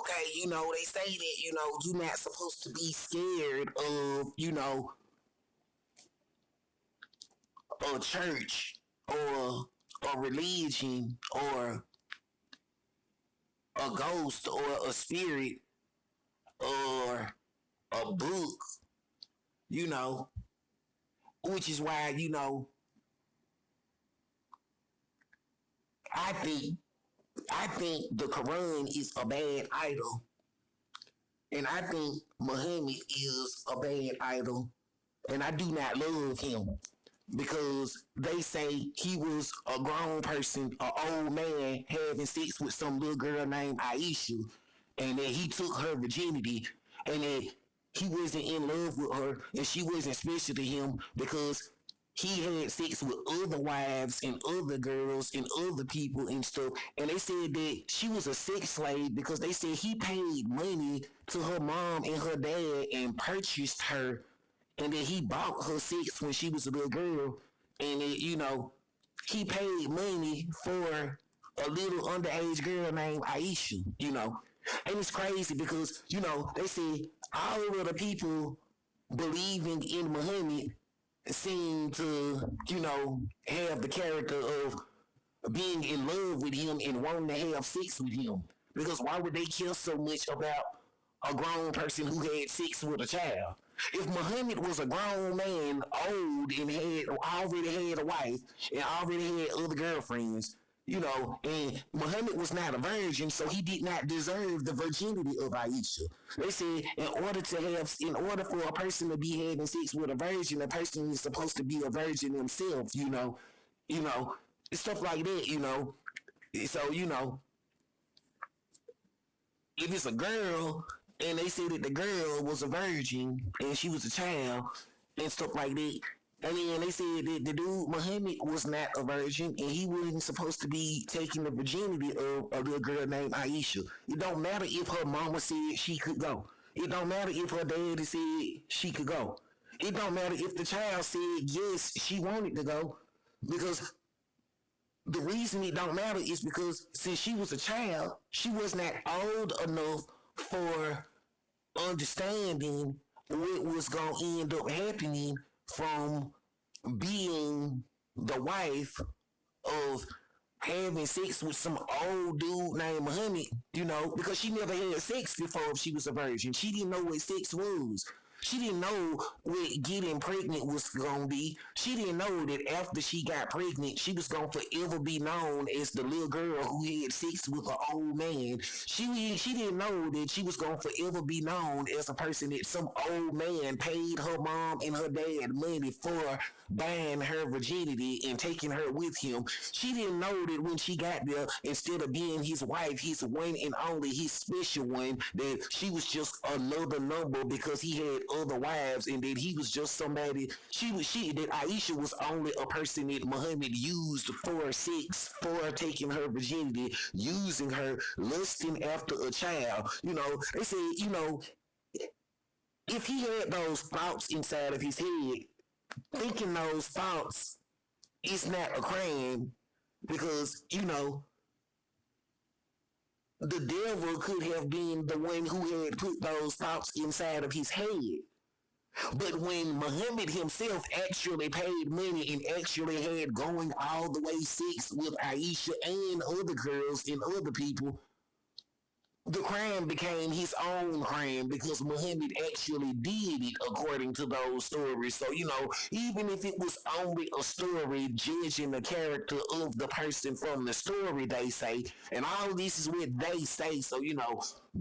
okay, they say that, you're not supposed to be scared of, a church or a religion or a ghost or a spirit or a book, you know, which is why, I think I think the Quran is a bad idol. And I think Muhammad is a bad idol. And I do not love him because they say he was a grown person, an old man having sex with some little girl named Aisha, and that he took her virginity, and that he wasn't in love with her, and she wasn't special to him because he had sex with other wives and other girls and other people and stuff. And they said that she was a sex slave because they said he paid money to her mom and her dad and purchased her, and then he bought her sex when she was a little girl, and it, he paid money for a little underage girl named Aisha. And it's crazy because, they say all of the people believing in Muhammad seem to, have the character of being in love with him and wanting to have sex with him. Because why would they care so much about a grown person who had sex with a child? If Muhammad was a grown man, old, and had already had a wife and already had other girlfriends, and Muhammad was not a virgin, so he did not deserve the virginity of Aisha. They said in order for a person to be having sex with a virgin, a person is supposed to be a virgin himself, stuff like that. So, if it's a girl and they say that the girl was a virgin and she was a child and stuff like that, and then they said that the dude Muhammad was not a virgin and he wasn't supposed to be taking the virginity of a little girl named Aisha. It don't matter if her mama said she could go. It don't matter if her daddy said she could go. It don't matter if the child said yes, she wanted to go, because the reason it don't matter is because since she was a child, she was not old enough for understanding what was going to end up happening from being the wife of having sex with some old dude named Muhammad, because she never had sex before if she was a virgin. She didn't know what sex was. She didn't know what getting pregnant was going to be. She didn't know that after she got pregnant, she was going to forever be known as the little girl who had sex with an old man. She didn't know that she was going to forever be known as a person that some old man paid her mom and her dad money for buying her virginity and taking her with him. She didn't know that when she got there, instead of being his wife, his one and only, his special one, that she was just another number because he had other wives, and that he was just somebody. That Aisha was only a person that Muhammad used for sex, for taking her virginity, using her, lusting after a child. They said, if he had those thoughts inside of his head, thinking those thoughts is not a crime, because, the devil could have been the one who had put those thoughts inside of his head. But when Muhammad himself actually paid money and actually had going all the way sex with Aisha and other girls and other people, the crime became his own crime because Muhammad actually did it according to those stories. So, even if it was only a story judging the character of the person from the story, they say, and all this is what they say. So,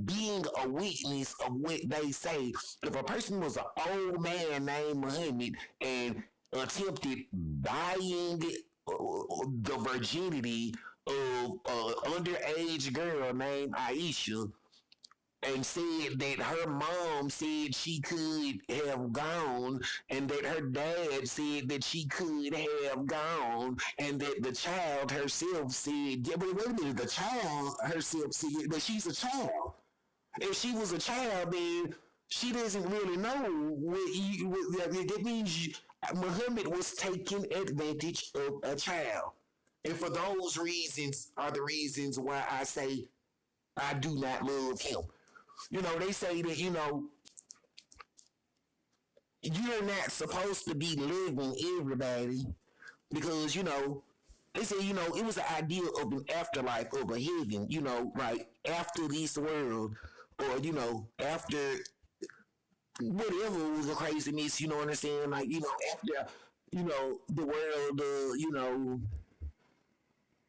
being a witness of what they say, if a person was an old man named Muhammad and attempted buying the virginity of an underage girl named Aisha and said that her mom said she could have gone, and that her dad said that she could have gone, and that the child herself said, yeah, but wait a minute, the child herself said that she's a child. If she was a child, then she doesn't really know that means Muhammad was taking advantage of a child. And for those reasons are the reasons why I say I do not love him. They say that, you're not supposed to be loving everybody because, they say, it was the idea of an afterlife, of a heaven, like after this world, or, after whatever was a craziness, you know what I'm saying? Like, after, the world,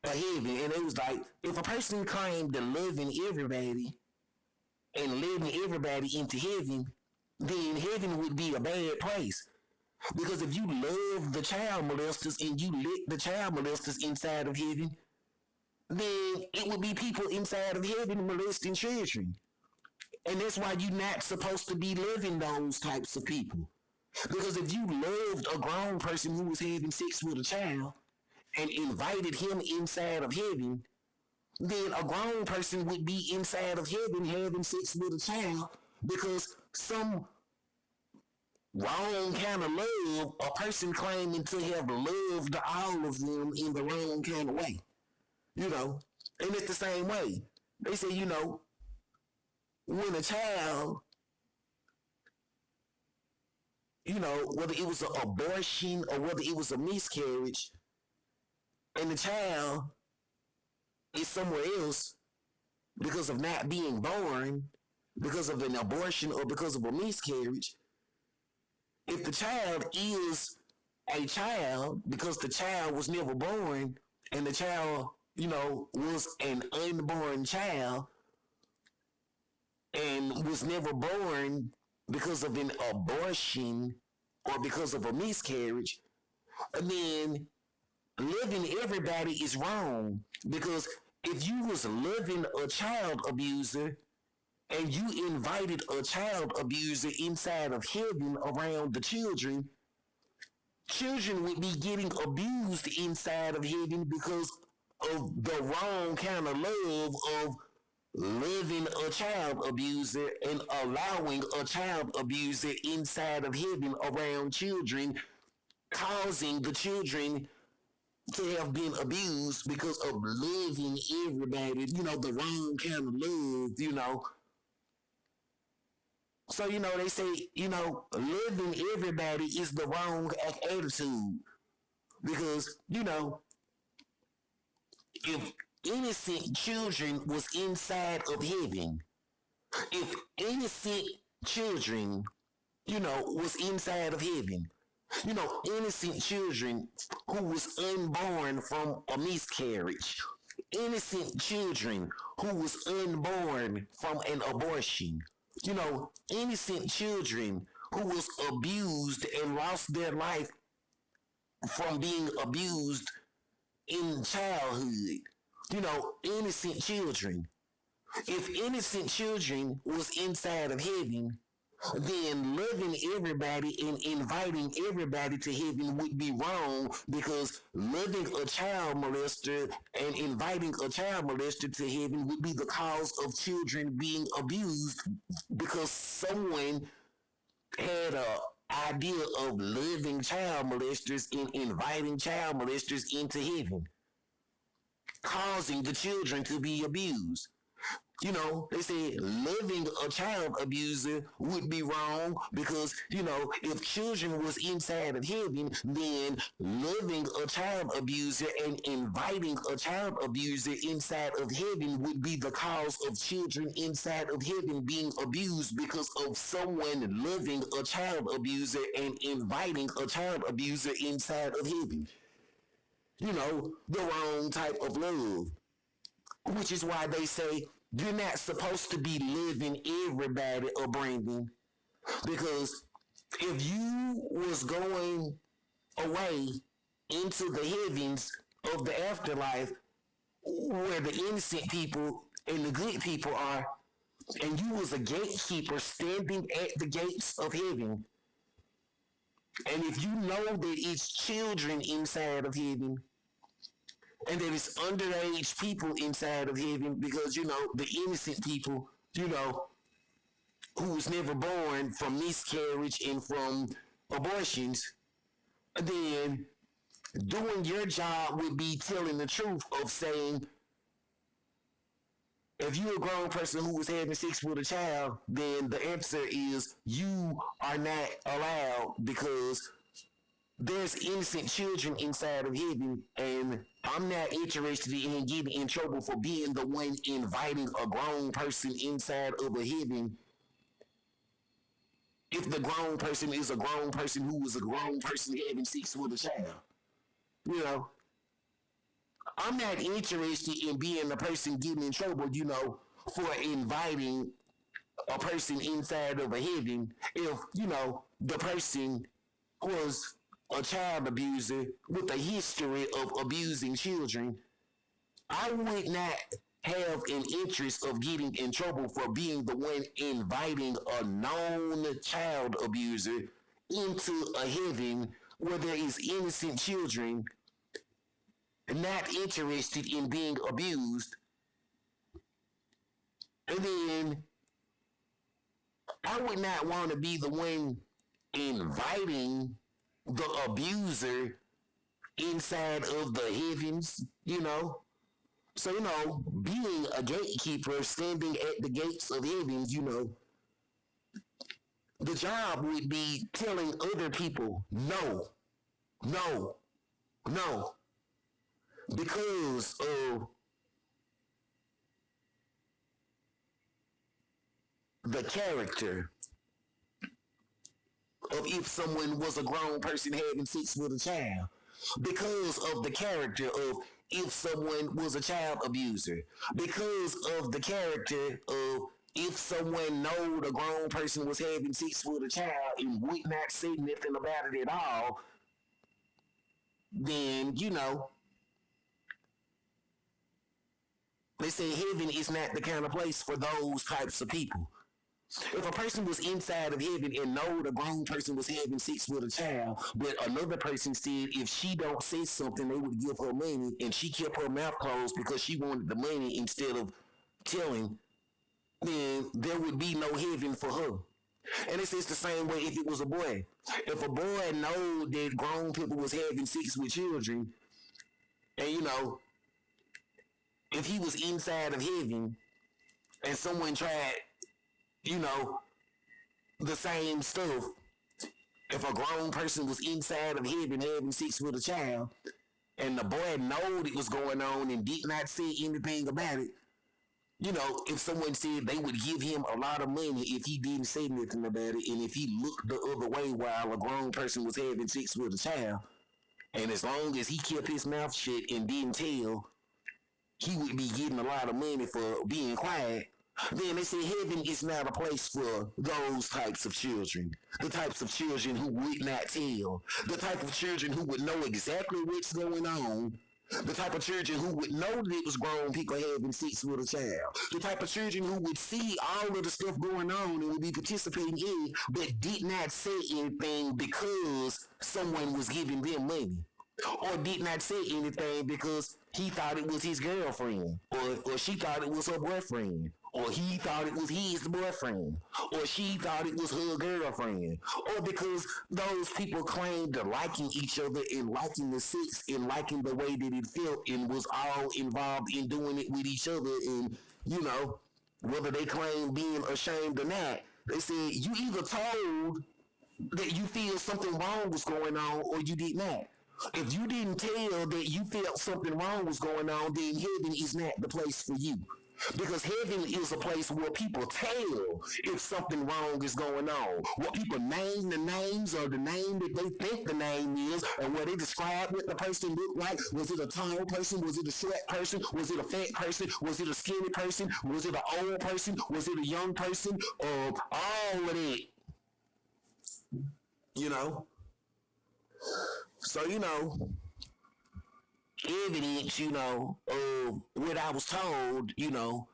a heaven. And it was like, if a person claimed to loving everybody and letting everybody into heaven, then heaven would be a bad place. Because if you love the child molesters and you let the child molesters inside of heaven, then it would be people inside of heaven molesting children. And that's why you're not supposed to be loving those types of people. Because if you loved a grown person who was having sex with a child and invited him inside of heaven, then a grown person would be inside of heaven having sex with a child because some wrong kind of love, a person claiming to have loved all of them in the wrong kind of way. And it's the same way. They say, when a child, whether it was an abortion or whether it was a miscarriage, and the child is somewhere else because of not being born, because of an abortion or because of a miscarriage, if the child is a child because the child was never born and the child, was an unborn child and was never born because of an abortion or because of a miscarriage, then loving everybody is wrong. Because if you was loving a child abuser and you invited a child abuser inside of heaven around the children, children would be getting abused inside of heaven because of the wrong kind of love of loving a child abuser and allowing a child abuser inside of heaven around children, causing the children to have been abused because of loving everybody, the wrong kind of love. So, they say, loving everybody is the wrong attitude. Because, if innocent children was inside of heaven, if innocent children, was inside of heaven, innocent children who was unborn from a miscarriage, innocent children who was unborn from an abortion, innocent children who was abused and lost their life from being abused in childhood, innocent children. If innocent children was inside of heaven, then loving everybody and inviting everybody to heaven would be wrong because loving a child molester and inviting a child molester to heaven would be the cause of children being abused because someone had a idea of loving child molesters and inviting child molesters into heaven, causing the children to be abused. They say loving a child abuser would be wrong because, if children was inside of heaven, then loving a child abuser and inviting a child abuser inside of heaven would be the cause of children inside of heaven being abused because of someone loving a child abuser and inviting a child abuser inside of heaven. The wrong type of love. Which is why they say you're not supposed to be living everybody upbringing. Because if you was going away into the heavens of the afterlife where the innocent people and the good people are, and you was a gatekeeper standing at the gates of heaven, and if you know that it's children inside of heaven, and that it's underage people inside of heaven because, the innocent people, who was never born from miscarriage and from abortions, then doing your job would be telling the truth of saying, If you're a grown person who was having sex with a child, then the answer is you are not allowed because there's innocent children inside of heaven, and I'm not interested in getting in trouble for being the one inviting a grown person inside of a heaven if the grown person is a grown person who was a grown person having sex with a child. You know, I'm not interested in being the person getting in trouble, for inviting a person inside of a heaven if, the person was a child abuser with a history of abusing children. I would not have an interest of getting in trouble for being the one inviting a known child abuser into a heaven where there is innocent children not interested in being abused. And then I would not want to be the one inviting the abuser inside of the heavens. So, being a gatekeeper standing at the gates of heavens, the job would be telling other people, no, no, no, because of the character of if someone was a grown person having sex with a child, because of the character of if someone was a child abuser, because of the character of if someone knowed a grown person was having sex with a child and would not say nothing about it at all, then, they say heaven is not the kind of place for those types of people. If a person was inside of heaven and know the grown person was having sex with a child, but another person said if she don't say something, they would give her money, and she kept her mouth closed because she wanted the money instead of telling, then there would be no heaven for her. And it's the same way if it was a boy. If a boy know that grown people was having sex with children, and if he was inside of heaven and someone tried the same stuff. If a grown person was inside of heaven having sex with a child, and the boy knowed it was going on and did not say anything about it, if someone said they would give him a lot of money if he didn't say nothing about it, and if he looked the other way while a grown person was having sex with a child, and as long as he kept his mouth shut and didn't tell, he would be getting a lot of money for being quiet. Then they say heaven is not a place for those types of children. The types of children who would not tell. The type of children who would know exactly what's going on. The type of children who would know that it was grown people having sex with a child. The type of children who would see all of the stuff going on and would be participating in it, but did not say anything because someone was giving them money. Or did not say anything because he thought it was his girlfriend. Or she thought it was her boyfriend. Or he thought it was his boyfriend, or she thought it was her girlfriend, or because those people claimed liking each other and liking the sex and liking the way that it felt and was all involved in doing it with each other, and whether they claim being ashamed or not, they said you either told that you feel something wrong was going on or you did not. If you didn't tell that you felt something wrong was going on, then heaven is not the place for you. Because heaven is a place where people tell if something wrong is going on. Where people name the names or the name that they think the name is, and where they describe what the person looked like. Was it a tall person? Was it a short person? Was it a fat person? Was it a skinny person? Was it an old person? Was it a young person? All of that. So, evidence, of what I was told, of,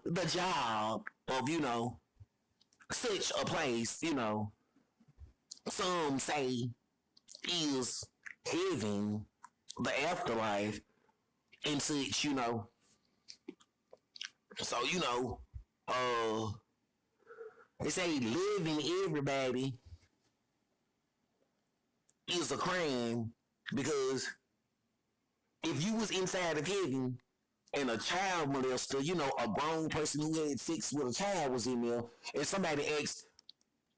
the job of, such a place, some say is heaven, the afterlife, and such. So, they say living everybody is a crime because if you was inside of heaven and a child molester, a grown person who had sex with a child was in there, and somebody asked,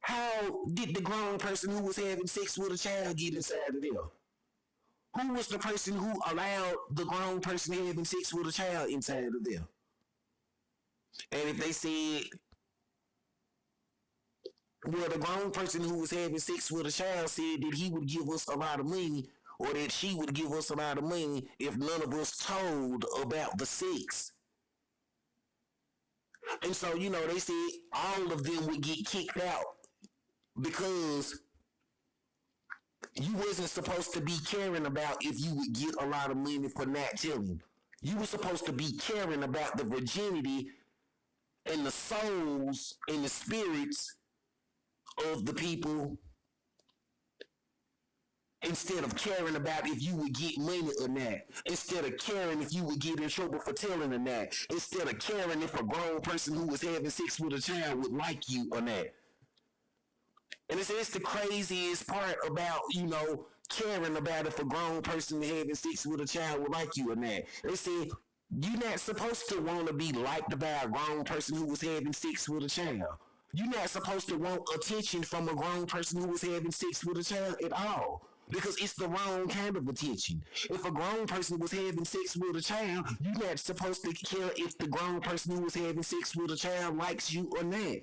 how did the grown person who was having sex with a child get inside of there? Who was the person who allowed the grown person having sex with a child inside of there? And if they said, well, the grown person who was having sex with a child said that he would give us a lot of money, or that she would give us a lot of money if none of us told about the sex. And so, they said all of them would get kicked out because you wasn't supposed to be caring about if you would get a lot of money for not telling. You were supposed to be caring about the virginity and the souls and the spirits of the people instead of caring about if you would get money or not. Instead of caring if you would get in trouble for telling or not. Instead of caring if a grown person who was having sex with a child would like you or not. And it's the craziest part about, caring about if a grown person having sex with a child would like you or not. They said, you're not supposed to want to be liked by a grown person who was having sex with a child. You're not supposed to want attention from a grown person who was having sex with a child at all. Because it's the wrong kind of attention. If a grown person was having sex with a child, you're not supposed to care if the grown person who was having sex with a child likes you or not.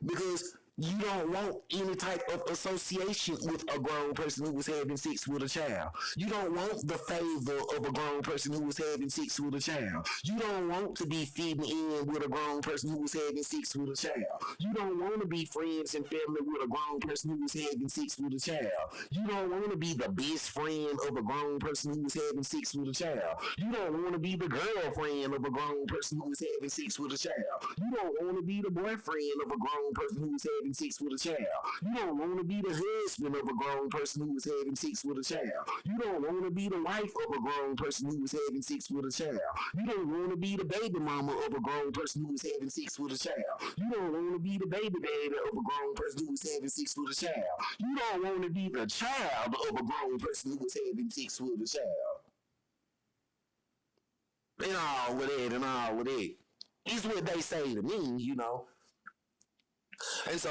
Because you don't want any type of association with a grown person who was having sex with a child. You don't want the favor of a grown person who was having sex with a child. You don't want to be fitting in with a grown person who was having sex with a child. You don't want to be friends and family with a grown person who was having sex with a child. You don't want to be the best friend of a grown person who was having sex with a child. You don't want to be the girlfriend of a grown person who was having sex with a child. You don't want to be the boyfriend of a grown person who was having sex with a child. You don't want to be the husband of a grown person who was having sex with a child. You don't want to be the wife of a grown person who was having sex with a child. You don't want to be the baby mama of a grown person who was having sex with a child. You don't want to be the baby daddy of a grown person who was having sex with a child. You don't want to be the child of a grown person who was having sex with a child. And all of that, and all of that. It's what they say to me. And so,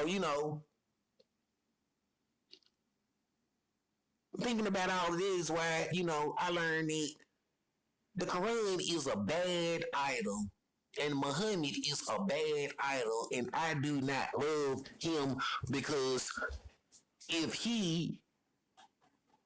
thinking about all of this, why, I learned that the Quran is a bad idol. And Muhammad is a bad idol. And I do not love him because if he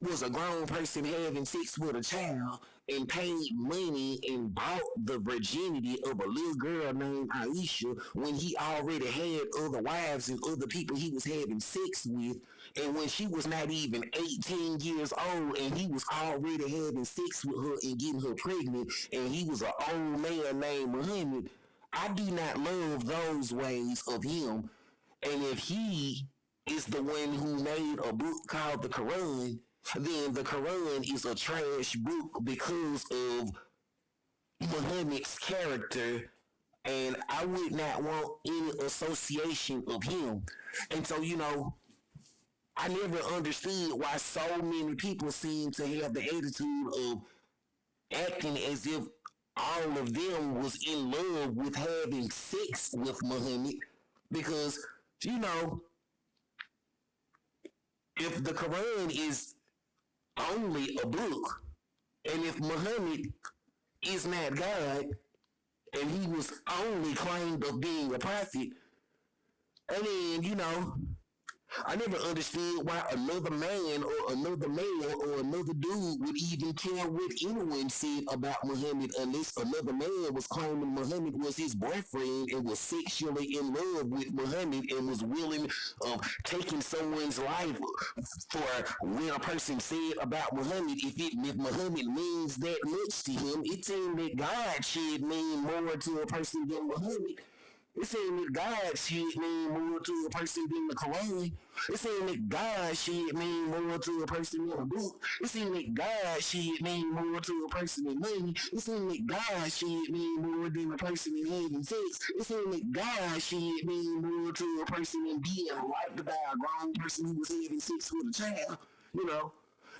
was a grown person having sex with a child and paid money and bought the virginity of a little girl named Aisha when he already had other wives and other people he was having sex with, and when she was not even 18 years old and he was already having sex with her and getting her pregnant, and he was an old man named Muhammad, I do not love those ways of him. And if he is the one who made a book called the Quran, then the Quran is a trash book because of Muhammad's character, and I would not want any association of him. And so, I never understood why so many people seem to have the attitude of acting as if all of them was in love with having sex with Muhammad, because, if the Quran is only a book, and if Muhammad is not God, and he was only claimed of being a prophet, and then, I never understood why another man or another male or another dude would even care what anyone said about Muhammad unless another man was claiming Muhammad was his boyfriend and was sexually in love with Muhammad and was willing of taking someone's life for when a person said about Muhammad. If Muhammad means that much to him, it seems that God should mean more to a person than Muhammad. It saying that God should mean more to a person than the Quran. It saying that God should mean more to a person than a book. It saying that God should mean more to a person than money. It saying that God should mean more than a person than having sex. It saying that God should mean more to a person than being liked by a grown person who was having sex with a child.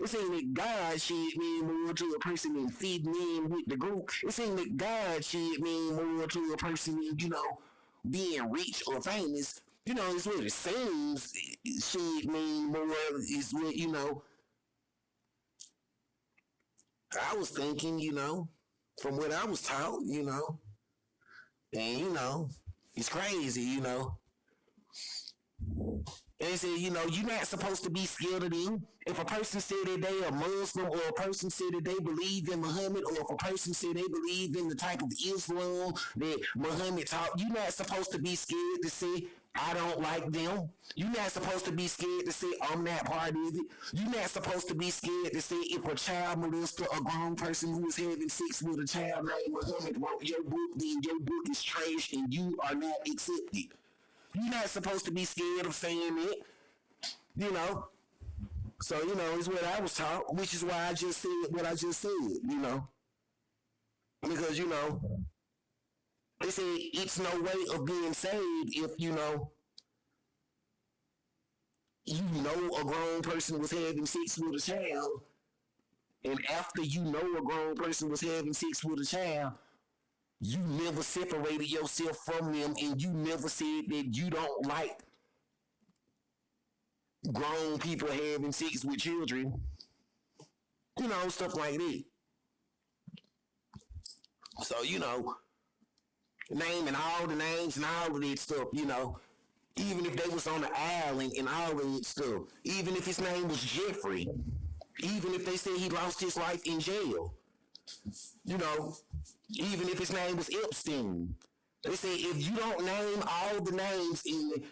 It seemed that God should mean more to a person than fitting in with the group. It seemed that God should mean more to a person than, being rich or famous. It's what it seems it should mean more is what, I was thinking, from what I was taught, and, it's crazy, And they said, you're not supposed to be scared of them. If a person said that they are Muslim, or a person said that they believe in Muhammad, or if a person said they believe in the type of Islam that Muhammad taught, you're not supposed to be scared to say, I don't like them. You're not supposed to be scared to say, I'm not part of it. You're not supposed to be scared to say, if a child molester, a grown person who is having sex with a child named Muhammad wrote your book, then your book is trash and you are not accepted. You're not supposed to be scared of saying it, So, it's what I was taught, which is why I just said what I just said. Because, they say it's no way of being saved if, a grown person was having sex with a child, and after a grown person was having sex with a child, you never separated yourself from them, and you never said that you don't like grown people having sex with children. Stuff like that. So, naming all the names and all of that stuff, even if they was on the island and all of that stuff, even if his name was Jeffrey, even if they said he lost his life in jail, even if his name was Epstein. They say if you don't name all the names and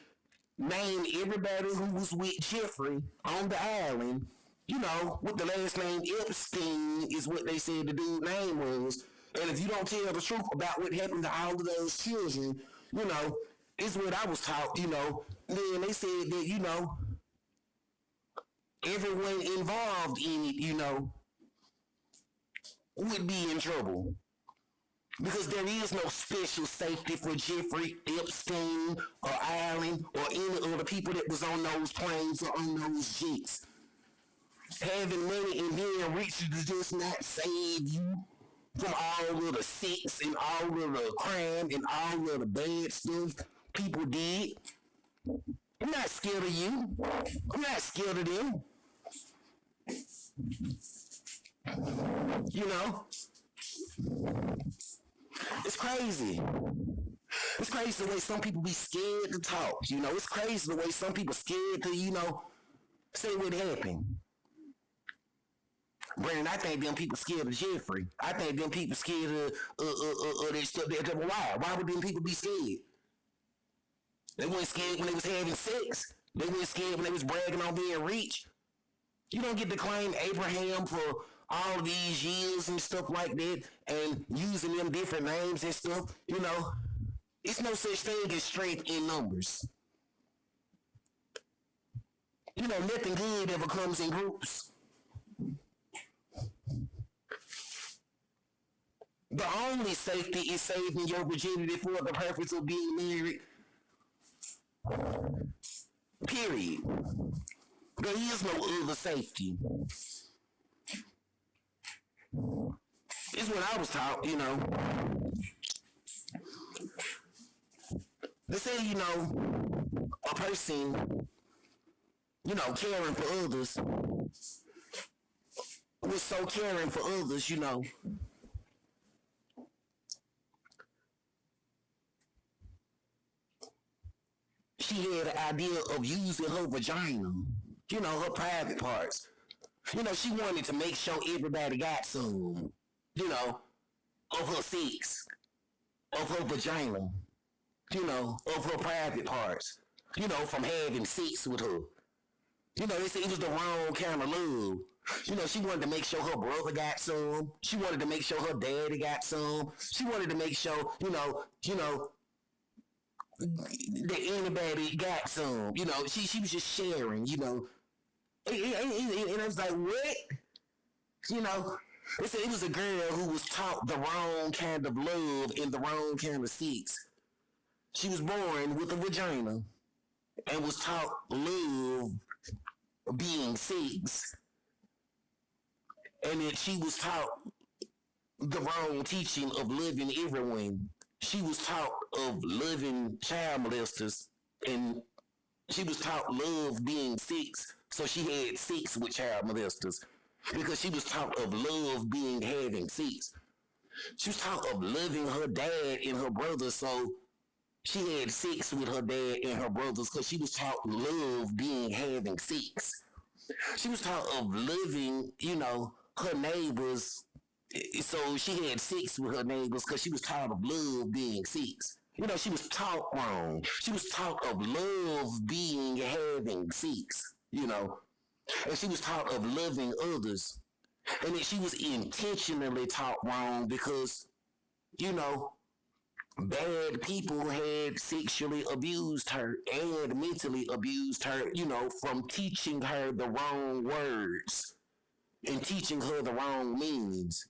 name everybody who was with Jeffrey on the island, with the last name Epstein is what they said the dude's name was. And if you don't tell the truth about what happened to all of those children, it's what I was taught, Then they said that, everyone involved in it, would be in trouble. Because there is no special safety for Jeffrey Epstein or Allen or any of the people that was on those planes or on those jets. Having money and being rich does just not save you from all of the sex and all of the crime and all of the bad stuff people did. I'm not scared of you. I'm not scared of them. It's crazy. It's crazy the way some people be scared to talk. It's crazy the way some people scared to, say what happened. Brandon, I think them people scared of Jeffrey. I think them people scared of that stuff. Why? Why would them people be scared? They weren't scared when they was having sex. They weren't scared when they was bragging on being rich. You don't get to claim Abraham for all these years and stuff like that and using them different names and stuff. It's no such thing as strength in numbers. Nothing good ever comes in groups. The only safety is saving your virginity for the purpose of being married. Period. There is no other safety. It's what I was taught, They say, a person, caring for others, was so caring for others, she had an idea of using her vagina, her private parts. She wanted to make sure everybody got some, of her sex, of her vagina, of her private parts, from having sex with her. They said it was the wrong kind of love. She wanted to make sure her brother got some. She wanted to make sure her daddy got some. She wanted to make sure, that anybody got some. She was just sharing, And I was like, what? They said it was a girl who was taught the wrong kind of love and the wrong kind of sex. She was born with a vagina and was taught love being sex. and that she was taught the wrong teaching of loving everyone. She was taught of loving child molesters, and she was taught love being sex, so she had sex with child molesters because she was taught of love being having sex. She was taught of loving her dad and her brothers, so she had sex with her dad and her brothers because she was taught love being having sex. She was taught of loving, her neighbors. So she had sex with her neighbors because she was taught of love being sex. She was taught wrong. She was taught of love being having sex, and she was taught of loving others. And that she was intentionally taught wrong because, you know, bad people had sexually abused her and mentally abused her, from teaching her the wrong words and teaching her the wrong meanings.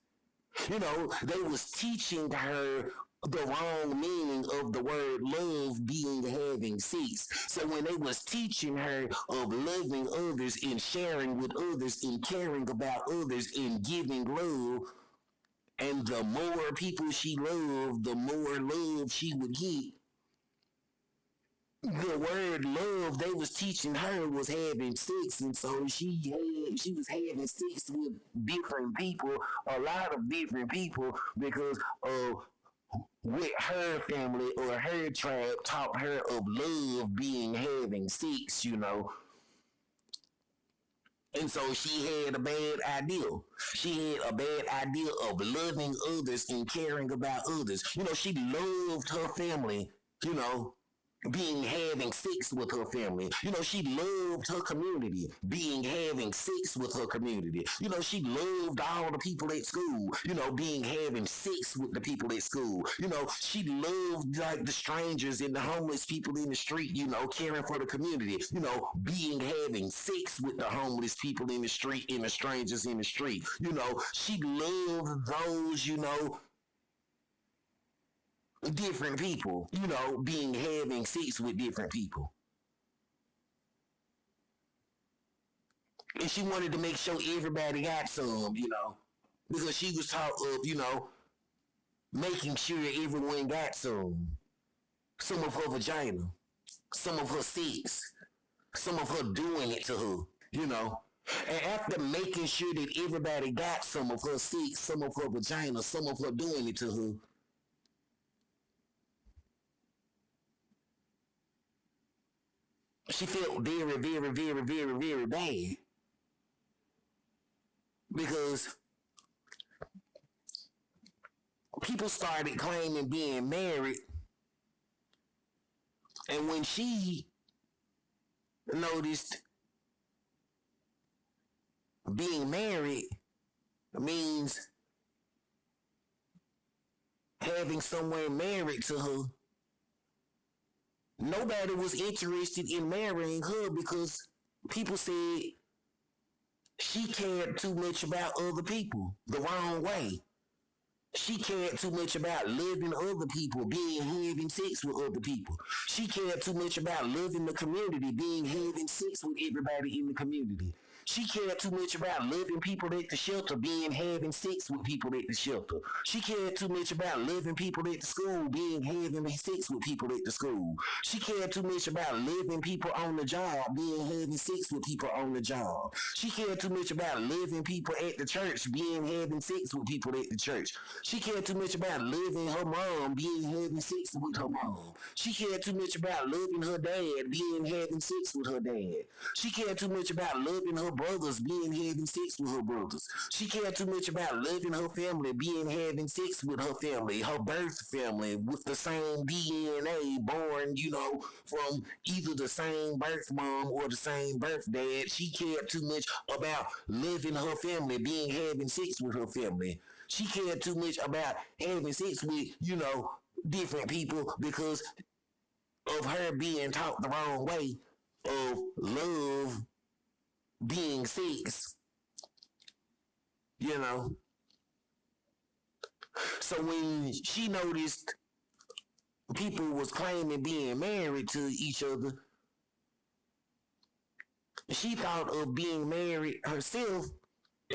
They was teaching her the wrong meaning of the word love being having sex. So when they was teaching her of loving others and sharing with others and caring about others and giving love, and the more people she loved, the more love she would get. The word love they was teaching her was having sex, and so she was having sex with different people, a lot of different people, because of what her family or her tribe taught her of love being having sex. And so she had a bad idea. She had a bad idea of loving others and caring about others. She loved her family, you know, being having sex with her family. She loved her community, being having sex with her community. She loved all the people at school, being having sex with the people at school. She loved like the strangers and the homeless people in the street, caring for the community, being having sex with the homeless people in the street and the strangers in the street. She loved those, different people, being having sex with different people. And she wanted to make sure everybody got some, because she was taught of, making sure everyone got some of her vagina, some of her sex, some of her doing it to her, you know. And after making sure that everybody got some of her sex, some of her vagina, some of her doing it to her, she felt very, very, very, very, very bad because people started claiming being married, and when she noticed being married means having someone married to her, nobody was interested in marrying her because people said she cared too much about other people the wrong way. She cared too much about loving other people, being having sex with other people. She cared too much about loving the community, being having sex with everybody in the community. She cared too much about loving people at the shelter, being having sex with people at the shelter. She cared too much about loving people at the school, being having sex with people at the school. She cared too much about loving people on the job, being having sex with people on the job. She cared too much about loving people at the church, being having sex with people at the church. She cared too much about loving her mom, being having sex with her mom. She cared too much about loving her dad, being having sex with her dad. She cared too much about loving her brothers, being having sex with her brothers. She cared too much about loving her family, being having sex with her family, her birth family, with the same DNA, born, from either the same birth mom or the same birth dad. She cared too much about loving her family, being having sex with her family. She cared too much about having sex with, different people because of her being taught the wrong way of love being sex, you know. So when she noticed people was claiming being married to each other, she thought of being married herself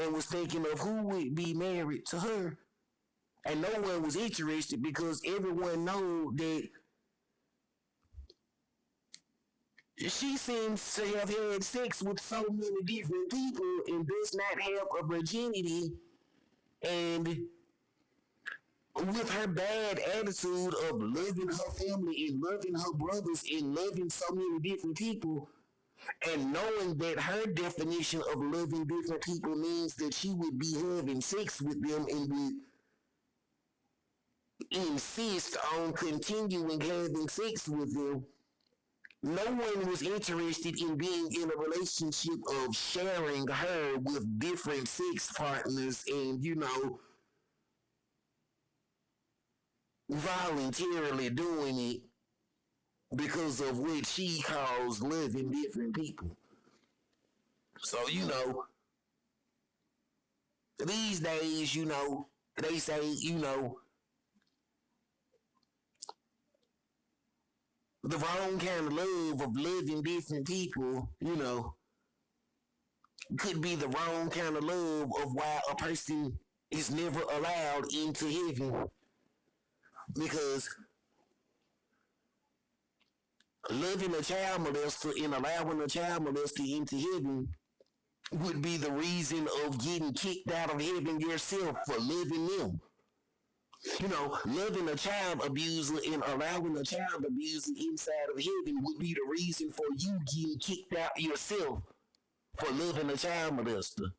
and was thinking of who would be married to her. And no one was interested because everyone know that she seems to have had sex with so many different people and does not have a virginity. And with her bad attitude of loving her family and loving her brothers and loving so many different people, and knowing that her definition of loving different people means that she would be having sex with them and would insist on continuing having sex with them, no one was interested in being in a relationship of sharing her with different sex partners and, voluntarily doing it because of what she calls loving different people. So, these days, they say, the wrong kind of love of loving different people, could be the wrong kind of love of why a person is never allowed into heaven. Because loving a child molester and allowing a child molester into heaven would be the reason of getting kicked out of heaven yourself for loving them. Loving a child abuser and allowing a child abuser inside of heaven would be the reason for you getting kicked out yourself for loving a child molester.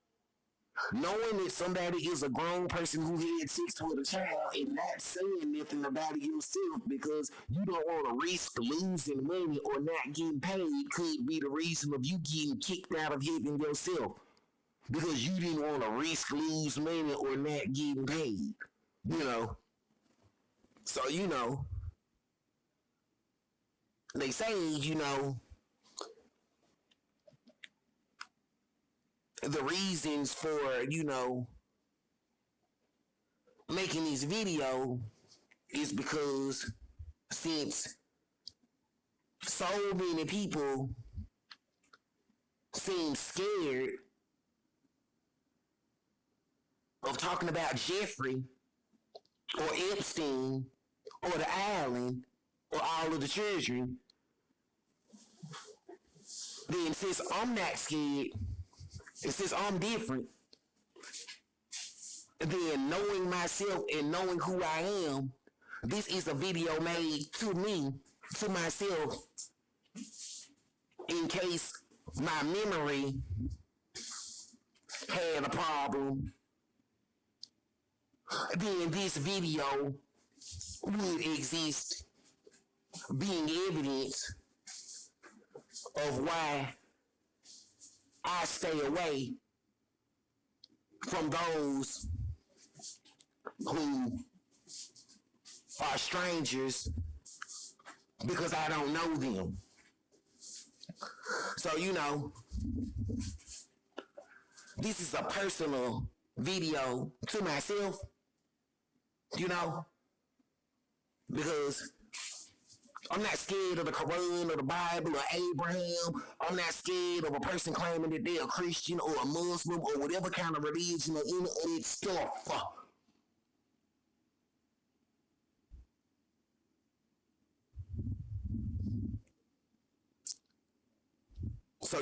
Knowing that somebody is a grown person who had sex with a child and not saying nothing about it yourself because you don't want to risk losing money or not getting paid could be the reason of you getting kicked out of heaven yourself because you didn't want to risk lose money or not getting paid. So, they say, the reasons for, making this video is because since so many people seem scared of talking about Jeffrey or Epstein or the island or all of the children, then since I'm not scared, and since I'm different, then knowing myself and knowing who I am, this is a video made to me, to myself, in case my memory had a problem. Then this video would exist, being evidence of why I stay away from those who are strangers because I don't know them. So, this is a personal video to myself, because I'm not scared of the Quran or the Bible or Abraham. I'm not scared of a person claiming that they're a Christian or a Muslim or whatever kind of religion or any of that stuff. So,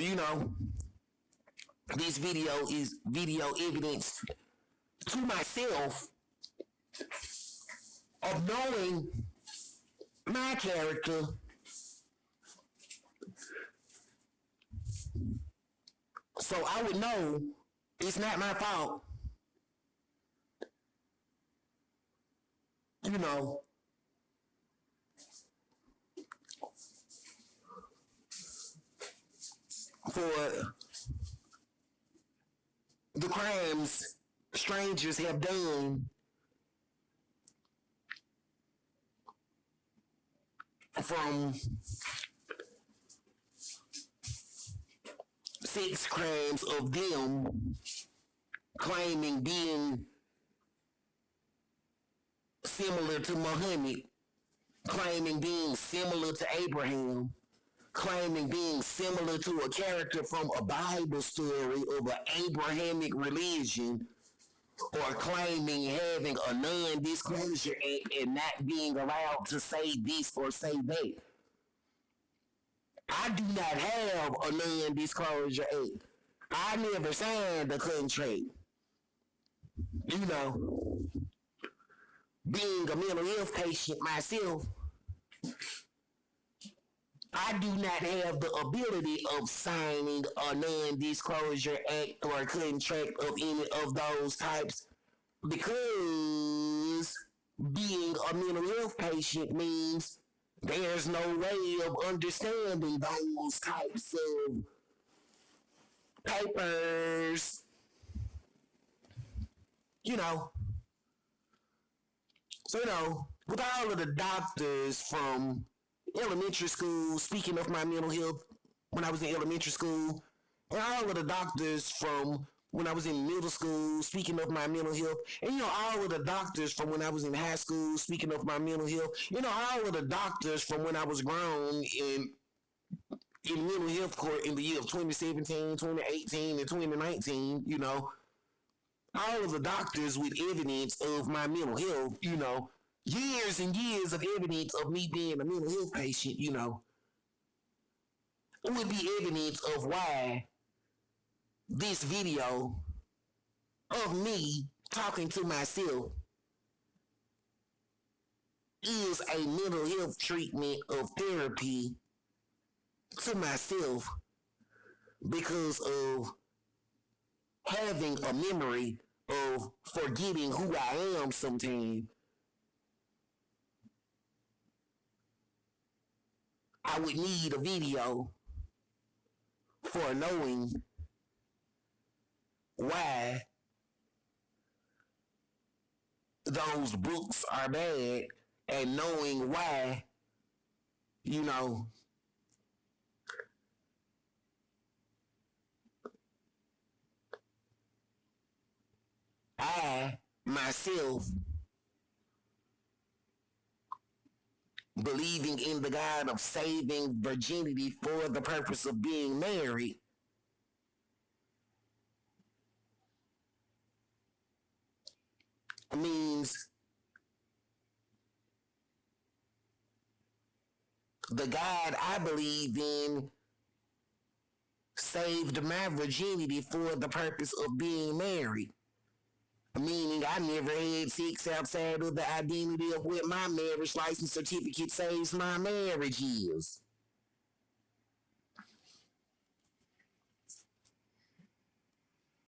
this video is video evidence to myself of knowing my character, so I would know it's not my fault, for the crimes strangers have done from sex crimes of them claiming being similar to Muhammad, claiming being similar to Abraham, claiming being similar to a character from a Bible story of an Abrahamic religion, or claiming having a non-disclosure act and not being allowed to say this or say that. I do not have a non-disclosure act. I never signed a contract. You know, being a mental health patient myself, I do not have the ability of signing a non-disclosure act or contract of any of those types, because being a mental health patient means there's no way of understanding those types of papers, you know. So, with all of the doctors from elementary school, speaking of my mental health when I was in elementary school, and all of the doctors from when I was in middle school, speaking of my mental health, and all of the doctors from when I was in high school, speaking of my mental health, all of the doctors from when I was grown in mental health court in the year of 2017, 2018, and 2019, all of the doctors with evidence of my mental health, years and years of evidence of me being a mental health patient, it would be evidence of why this video of me talking to myself is a mental health treatment of therapy to myself, because of having a memory of forgetting who I am sometimes. I would need a video for knowing why those books are bad, and knowing why, I myself, believing in the God of saving virginity for the purpose of being married, means the God I believe in saved my virginity for the purpose of being married. Meaning I never had sex outside of the identity of what my marriage license certificate says my marriage is.